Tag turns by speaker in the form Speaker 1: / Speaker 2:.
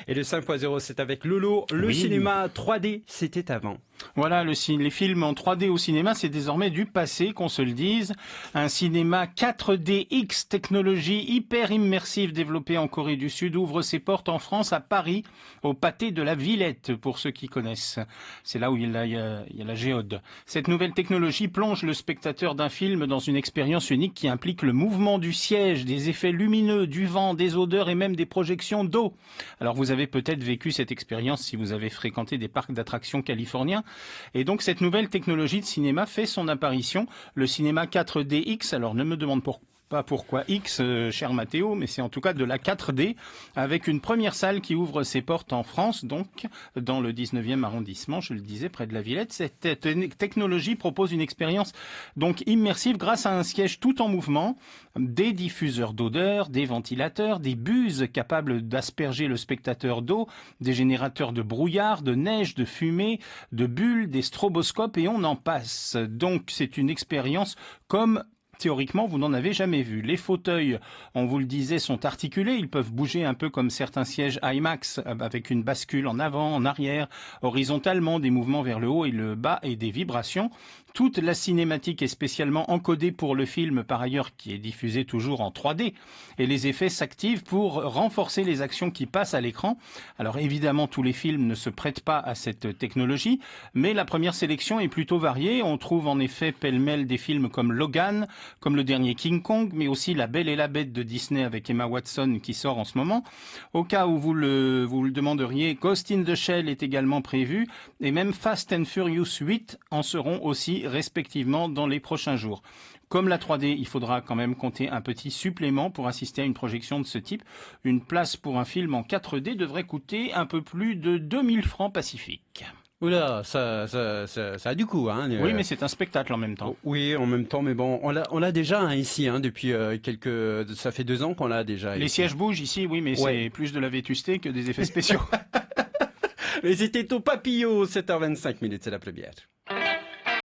Speaker 1: Et le 5.0, c'est avec Lolo. Le cinéma 3D, c'était avant.
Speaker 2: Voilà, les films en 3D au cinéma, c'est désormais du passé, qu'on se le dise. Un cinéma 4DX, technologie hyper immersive développée en Corée du Sud, ouvre ses portes en France, à Paris, au pâté de la Villette, pour ceux qui connaissent. C'est là où il y a la géode. Cette nouvelle technologie plonge le spectateur d'un film dans une expérience unique qui implique le mouvement du siège, des effets lumineux, du vent, des odeurs et même des projections d'eau. Alors vous avez peut-être vécu cette expérience si vous avez fréquenté des parcs d'attractions californiens. Et donc cette nouvelle technologie de cinéma fait son apparition, le cinéma 4DX. Alors ne me demande pas pourquoi X, cher Mathéo, mais c'est en tout cas de la 4D, avec une première salle qui ouvre ses portes en France, donc dans le 19e arrondissement, je le disais, près de la Villette. Cette technologie propose une expérience donc immersive grâce à un siège tout en mouvement, des diffuseurs d'odeur, des ventilateurs, des buses capables d'asperger le spectateur d'eau, des générateurs de brouillard, de neige, de fumée, de bulles, des stroboscopes et on en passe. Donc c'est une expérience comme théoriquement, vous n'en avez jamais vu. Les fauteuils, on vous le disait, sont articulés. Ils peuvent bouger un peu comme certains sièges IMAX, avec une bascule en avant, en arrière, horizontalement, des mouvements vers le haut et le bas et des vibrations. Toute la cinématique est spécialement encodée pour le film, par ailleurs, qui est diffusé toujours en 3D. Et les effets s'activent pour renforcer les actions qui passent à l'écran. Alors évidemment, tous les films ne se prêtent pas à cette technologie, mais la première sélection est plutôt variée. On trouve en effet pêle-mêle des films comme Logan, comme le dernier King Kong, mais aussi La Belle et la Bête de Disney avec Emma Watson qui sort en ce moment. Au cas où vous le demanderiez, Ghost in the Shell est également prévu, et même Fast and Furious 8 en seront aussi respectivement dans les prochains jours. Comme la 3D, il faudra quand même compter un petit supplément pour assister à une projection de ce type. Une place pour un film en 4D devrait coûter un peu plus de 2000 francs pacifiques.
Speaker 1: Oula, ça a du coup, hein.
Speaker 2: Oui, mais c'est un spectacle en même temps.
Speaker 1: Oui, en même temps, mais bon, on l'a déjà ici, hein, depuis ça fait 2 ans qu'on l'a déjà.
Speaker 2: Les
Speaker 1: ici.
Speaker 2: sièges bougent ici, oui, mais c'est plus de la vétusté que des effets spéciaux.
Speaker 1: Mais c'était au Papillot, 7h25, c'est la première.